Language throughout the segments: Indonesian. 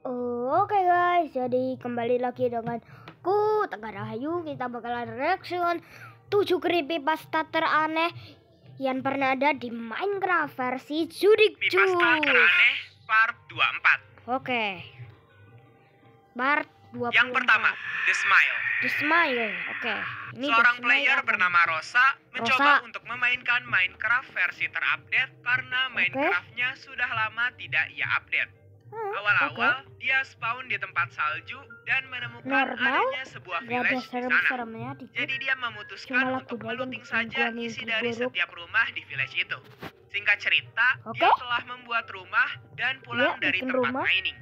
Oke guys, jadi kembali lagi dengan ku Tegar Rahayu. Kita bakalan reaction 7 creepypasta teraneh yang pernah ada di Minecraft versi Judik Creepypasta teraneh part 24. Oke, part 24. Yang pertama, The Smile. The Smile. Oke, ini Seorang The Smile player apa? bernama Rosa mencoba untuk memainkan Minecraft versi terupdate karena Minecraftnya sudah lama tidak ia update. Awal-awal dia spawn di tempat salju dan menemukan adanya sebuah village di sana. Jadi dia memutuskan untuk melooting saja isi dari setiap rumah di village itu. Singkat cerita, dia telah membuat rumah dan pulang dari tempat mining.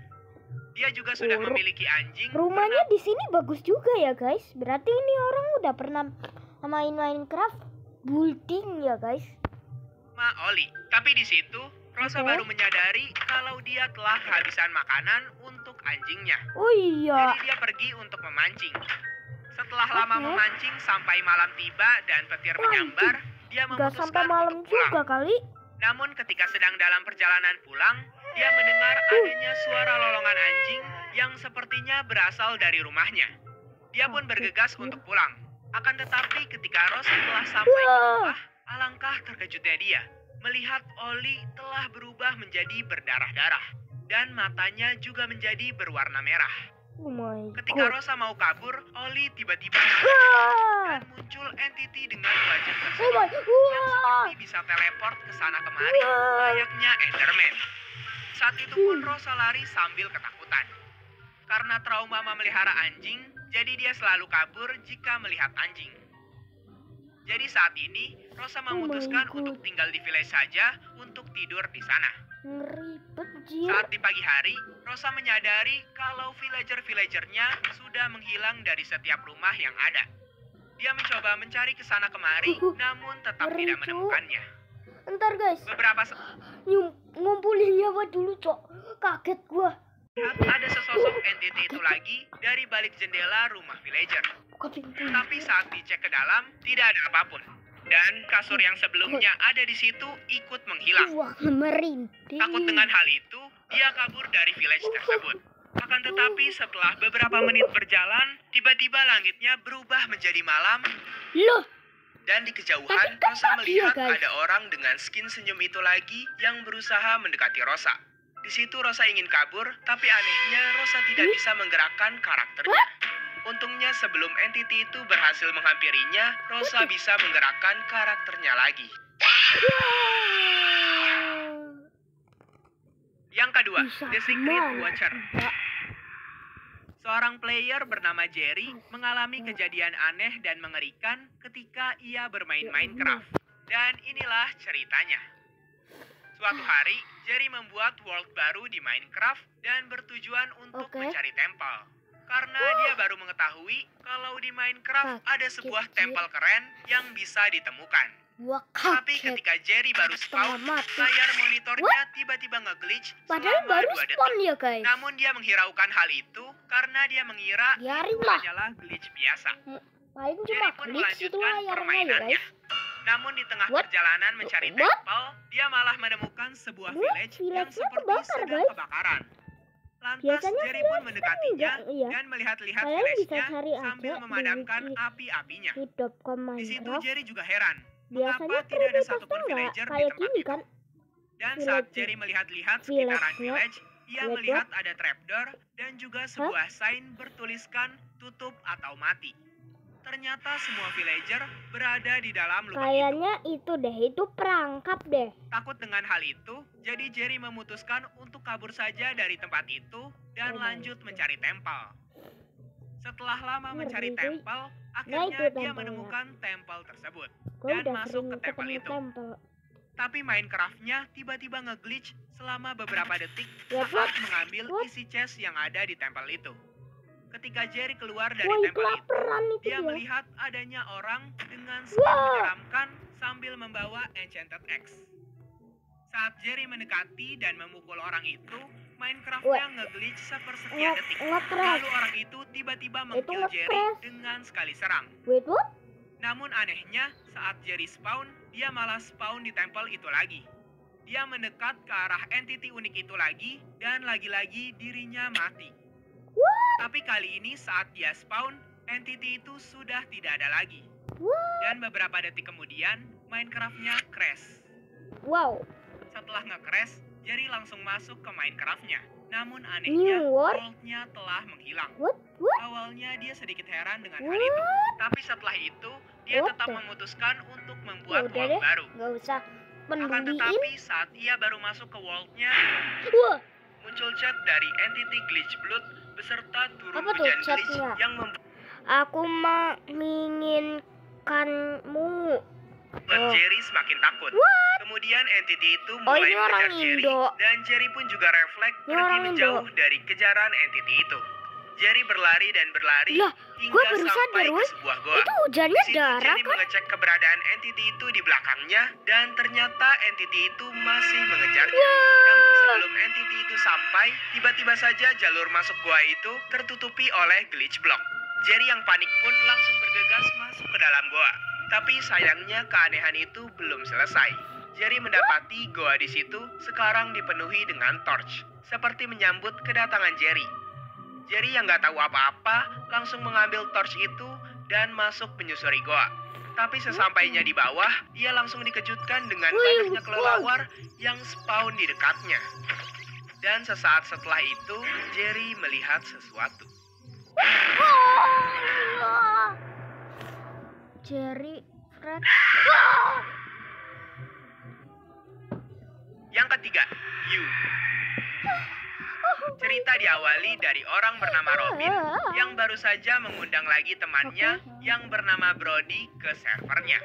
Dia juga sudah memiliki anjing. Rumahnya di sini bagus juga ya guys. Berarti ini orang udah pernah main Minecraft building ya guys. Oli. Tapi di situ Rosa baru menyadari kalau dia telah kehabisan makanan untuk anjingnya. Oh iya. Jadi dia pergi untuk memancing. Setelah lama memancing sampai malam tiba dan petir menyambar, dia memutuskan malam untuk pulang. Juga kali. Namun ketika sedang dalam perjalanan pulang, dia mendengar adanya suara lolongan anjing yang sepertinya berasal dari rumahnya. Dia pun bergegas untuk pulang. Akan tetapi ketika Rosa telah sampai ke rumah, alangkah terkejutnya dia melihat Oli telah berubah menjadi berdarah-darah dan matanya juga menjadi berwarna merah. Ketika Rosa mau kabur, Oli tiba-tiba dan muncul entity dengan wajah tersebut yang seperti bisa teleport ke sana kemari layaknya Enderman. Saat itu pun Rosa lari sambil ketakutan. Karena trauma memelihara anjing, jadi dia selalu kabur jika melihat anjing. Jadi saat ini, Rosa memutuskan untuk tinggal di village saja untuk tidur di sana. Saat di pagi hari, Rosa menyadari kalau villager-villagernya sudah menghilang dari setiap rumah yang ada. Dia mencoba mencari ke sana kemari, namun tetap tidak menemukannya. Entar guys, beberapa ngumpulin nyawa dulu cok, kaget gua. Ada sesosok entity itu lagi dari balik jendela rumah villager. Tapi saat dicek ke dalam, tidak ada apapun. Dan kasur yang sebelumnya ada di situ ikut menghilang. Takut dengan hal itu, dia kabur dari village tersebut. Akan tetapi setelah beberapa menit berjalan, tiba-tiba langitnya berubah menjadi malam. Dan di kejauhan, Rosa melihat ada orang dengan skin senyum itu lagi yang berusaha mendekati Rosa. Di situ Rosa ingin kabur, tapi anehnya Rosa tidak bisa menggerakkan karakternya. Untungnya sebelum entity itu berhasil menghampirinya, Rosa bisa menggerakkan karakternya lagi. Yang kedua, The Secret Watcher. Seorang player bernama Jerry mengalami kejadian aneh dan mengerikan ketika ia bermain Minecraft. Dan inilah ceritanya. Suatu hari, Jerry membuat world baru di Minecraft dan bertujuan untuk mencari tempel. Karena dia baru mengetahui kalau di Minecraft ada sebuah tempel keren yang bisa ditemukan. Tapi ketika Jerry baru spawn, layar monitornya tiba-tiba nge-glitch selama 2 detik. Ya, guys. Namun dia menghiraukan hal itu karena dia mengira itu hanyalah glitch biasa. Jerry pun melanjutkan permainannya. Namun di tengah perjalanan mencari tempel, dia malah menemukan sebuah village yang seperti sedang kebakaran. Lantas Jerry pun mendekatinya dan melihat-lihat village-nya sambil memadamkan api-apinya. Di situ Jerry juga heran, mengapa tidak ada satupun villager di tempat itu. Dan saat Jerry melihat-lihat sekitaran village, ia melihat ada trapdoor dan juga sebuah sign bertuliskan tutup atau mati. Ternyata semua villager berada di dalam lubang itu. Itu perangkap deh. Takut dengan hal itu, jadi Jerry memutuskan untuk kabur saja dari tempat itu dan lanjut mencari tempel. Setelah lama mencari tempel, akhirnya dia menemukan tempel tersebut dan masuk ke tempel itu. Tapi Minecraft-nya tiba-tiba nge-glitch selama beberapa detik saat mengambil isi chest yang ada di tempel itu. Ketika Jerry keluar dari tempel itu, dia melihat adanya orang dengan skin menyeramkan sambil membawa Enchanted Axe. Saat Jerry mendekati dan memukul orang itu, Minecraft-nya nge-glitch sepersekian detik. Lalu orang itu tiba-tiba meng-kill Jerry dengan sekali serang. Namun anehnya, saat Jerry spawn, dia malah spawn di tempel itu lagi. Dia mendekat ke arah entiti unik itu lagi dan lagi-lagi dirinya mati. Tapi kali ini saat dia spawn, entiti itu sudah tidak ada lagi. Dan beberapa detik kemudian, Minecraft-nya crash. Wow. Setelah nge-crash, Jerry langsung masuk ke Minecraft-nya. Namun anehnya, New world? world-nya telah menghilang. What? Awalnya dia sedikit heran dengan hal itu. Tapi setelah itu, dia What tetap the- memutuskan untuk membuat Udah world deh, baru. nggak usah Akan peduliin. tetapi saat ia baru masuk ke world-nya, Wah, muncul chat dari entity Glitch Blood beserta turun Apa tuh hujan glitch chatnya? yang membuat aku menginginkanmu. Oh. Jerry semakin takut. Kemudian entity itu Oh, mulai ini orang mengejar Jerry Indo. dan Jerry pun juga refleks Ini pergi orang menjauh Indo. dari kejaran entity itu. Jerry berlari dan berlari Lah, hingga gua baru sampai sadar, ke woy. sebuah goa. Itu hujannya Di situ darah Jerry kan? mengecek keberadaan entity itu di belakangnya dan ternyata entity itu masih mengejarnya. Namun sebelum entity itu sampai, tiba-tiba saja jalur masuk goa itu tertutupi oleh glitch block. Jerry yang panik pun langsung bergegas masuk ke dalam goa. Tapi sayangnya keanehan itu belum selesai. Jerry mendapati goa di situ sekarang dipenuhi dengan torch, seperti menyambut kedatangan Jerry. Jerry yang nggak tahu apa-apa langsung mengambil torch itu dan masuk menyusuri goa. Tapi sesampainya di bawah, dia langsung dikejutkan dengan banyaknya kelelawar yang spawn di dekatnya. Dan sesaat setelah itu, Jerry melihat sesuatu. Jerry, Fred. Yang ketiga, You. Cerita diawali dari orang bernama Robin yang baru saja mengundang lagi temannya yang bernama Brody ke servernya.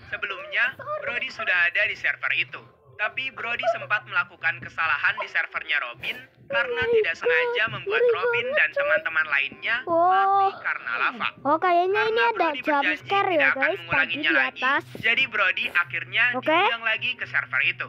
Sebelumnya, Brody sudah ada di server itu. Tapi Brody sempat melakukan kesalahan di servernya Robin karena tidak sengaja membuat Robin dan teman-teman lainnya mati karena lava. Oh, kayaknya ini Karena ada Brody jump berjanji scare ya tidak akan guys, tadi mengulanginya di lagi, atas. jadi Brody akhirnya Oke. diundang lagi ke server itu.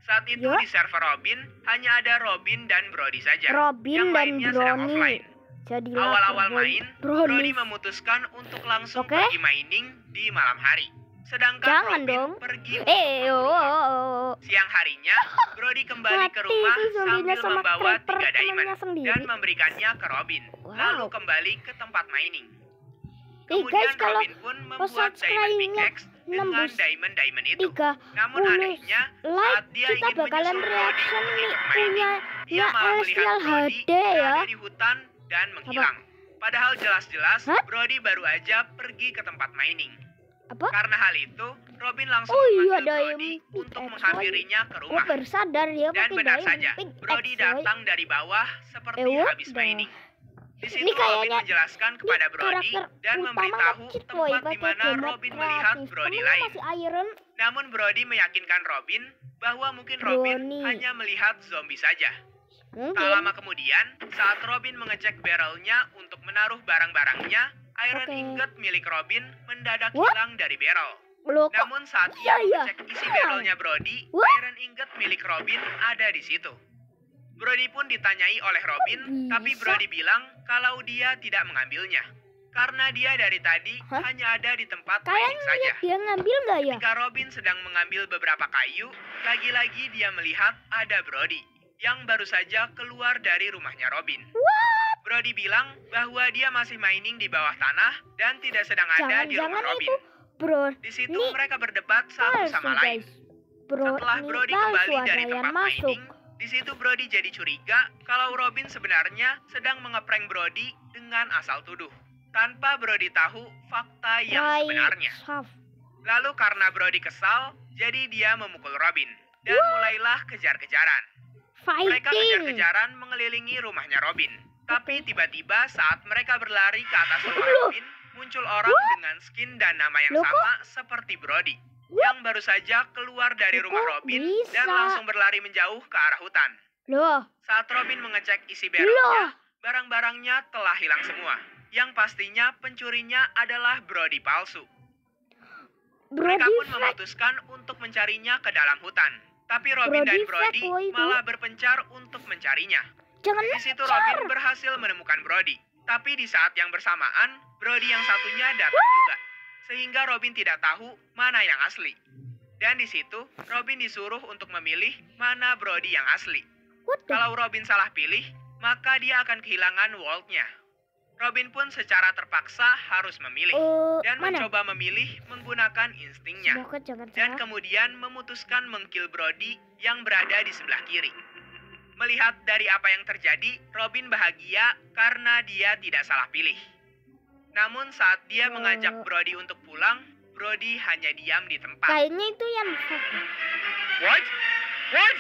Saat itu Yuk. di server Robin hanya ada Robin dan Brody saja. Robin yang dan lainnya sedang Brony. offline. Jadilah Awal-awal Brony. main, Brody memutuskan untuk langsung Oke. pergi mining di malam hari. Sedangkan Jangan Robin dong. pergi untuk Oh. siang harinya, Brody kembali Mati ke rumah itu zombinya sambil sama membawa creeper 3 diamond temannya sendiri. dan memberikannya ke Robin. Wow. Lalu kembali ke tempat mining. Ih, Kemudian guys, kalau Robin pun membuat diamond subscribe-nya pickaxe dengan nembus diamond itu. 30 Namun anehnya, like, saat dia kita ingin bakalan menyusul Brody reaction untuk nih ikut mining, punya dia malah melihat Elstial Brody HD ya. berada di hutan dan menghilang. Padahal jelas-jelas Hah? Brody baru aja pergi ke tempat mining. Apa? Karena hal itu, Robin langsung Oh iya, memanggil Brody diamond untuk pickaxe, menghampirinya ke Gue rumah. baru sadar dia Dan pakai benar diamond saja, pickaxe, Brody woy. datang dari bawah seperti what habis the- mining. Di situ Ini Robin kayaknya menjelaskan kepada Brody karakter dan utama memberitahu ngecit, woy, tempat di pakai mana gambar Robin melihat kreatif. Brody Temennya lain. masih iron. Namun Brody meyakinkan Robin bahwa mungkin Robin Brony. hanya melihat zombie saja. Tak Mungkin. lama kemudian, saat Robin mengecek barrelnya untuk menaruh barang-barangnya, iron Oke. ingot milik Robin mendadak What? hilang dari barrel. Loh, kok Namun saat ia iya? mengecek isi barrelnya Brody, What? iron ingot milik Robin ada di situ. Brody pun ditanyai oleh Robin, bisa? tapi Brody bilang kalau dia tidak mengambilnya. Karena dia dari tadi Hah? hanya ada di tempat mining kayaknya saja. dia ngambil nggak ya? Ketika Robin sedang mengambil beberapa kayu, lagi-lagi dia melihat ada Brody yang baru saja keluar dari rumahnya Robin. Brody bilang bahwa dia masih mining di bawah tanah dan tidak sedang ada di rumah Jangan-jangan Robin. itu bro. Di situ Ini mereka berdebat satu palsu sama lain. guys. Bro, Setelah ini Brody palsu, kembali ada dari yang tempat masuk. mining, di situ Brody jadi curiga kalau Robin sebenarnya sedang mengeprank Brody dengan asal tuduh, tanpa Brody tahu fakta yang Right, sebenarnya. Saf. Lalu karena Brody kesal, jadi dia memukul Robin dan mulailah kejar-kejaran. Mereka Fighting. kejar-kejaran mengelilingi rumahnya Robin. Tapi tiba-tiba saat mereka berlari ke atas rumah Loh. Robin, muncul orang dengan skin dan nama yang Loh, kok? sama seperti Brody, yang baru saja keluar dari Loh, rumah kok Robin bisa? dan langsung berlari menjauh ke arah hutan. Loh, Saat Robin mengecek isi barrelnya, barang-barangnya telah hilang semua. Yang pastinya pencurinya adalah Brody palsu. Mereka Brody pun fake. memutuskan untuk mencarinya ke dalam hutan. Tapi Robin dan Brody Brody fake, woy, itu. malah berpencar untuk mencarinya. Jangan Di situ mencar. Robin berhasil menemukan Brody. Tapi di saat yang bersamaan, Brody yang satunya datang juga. Sehingga Robin tidak tahu mana yang asli. Dan di situ, Robin disuruh untuk memilih mana Brody yang asli. What the? Kalau Robin salah pilih, maka dia akan kehilangan Waltnya. Robin pun secara terpaksa harus memilih dan mana? mencoba memilih menggunakan instingnya. Semoga jangan Dan salah. kemudian memutuskan mengkill Brody yang berada di sebelah kiri. Melihat dari apa yang terjadi, Robin bahagia karena dia tidak salah pilih. Namun saat dia mengajak Brody untuk pulang, Brody hanya diam di tempat. Kayaknya itu yang fake. What? What?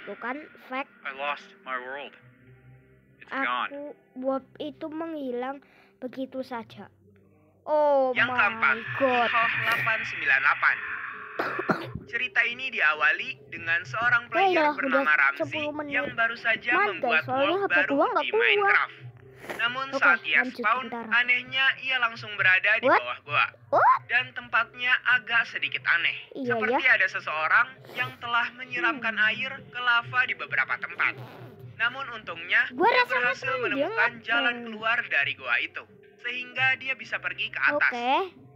Bukan fake. I lost my world. It's gone. Aku buat itu menghilang begitu saja. Oh Yang my keempat, god. Hoh 898. Cerita ini diawali dengan seorang player udah bernama Ramzi 10 menit. yang baru saja Mantul, membuat soalnya world HP baru gua nggak di kuat. Minecraft. Namun Oke, saat ia lanjut, spawn, bentar. anehnya ia langsung berada di What? bawah gua. What? Dan tempatnya agak sedikit aneh. Iya, Seperti ya. ada seseorang yang telah menyiramkan air ke lava di beberapa tempat. Namun untungnya, Gua dia rasanya berhasil tuh menemukan dia jalan ngapain. keluar dari gua itu. Sehingga dia bisa pergi ke atas. Oke,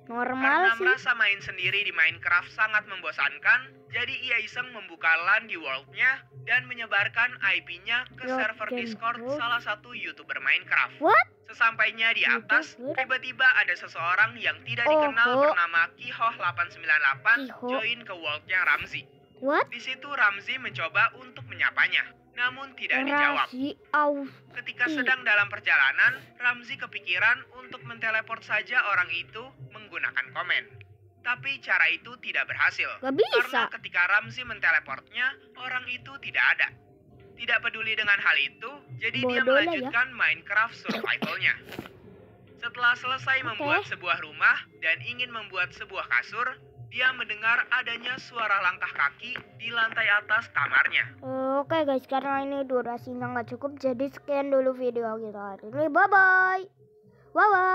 normal Karena sih. merasa main sendiri di Minecraft sangat membosankan, jadi ia iseng membuka LAN di world-nya dan menyebarkan IP-nya ke Rock server and Discord roll. salah satu YouTuber Minecraft. What? Sesampainya di atas, YouTuber? tiba-tiba ada seseorang yang tidak Oh, dikenal oh. bernama Kihoh898 Kiho. join ke world-nya Ramzi. What? Di situ Ramzi mencoba untuk menyapanya, namun tidak dijawab. Rasi aus. Ketika sedang dalam perjalanan, Ramzi kepikiran untuk menteleport saja orang itu menggunakan komen. Tapi cara itu tidak berhasil. Gak Karena bisa. ketika Ramzi menteleportnya, orang itu tidak ada. Tidak peduli dengan hal itu, jadi dia Bodoh lah ya. melanjutkan Minecraft survival-nya. Setelah selesai membuat sebuah rumah dan ingin membuat sebuah kasur, dia mendengar adanya suara langkah kaki di lantai atas kamarnya. Oke guys, karena ini durasinya nggak cukup, jadi sekian dulu video kita hari ini. Bye bye. Bye bye.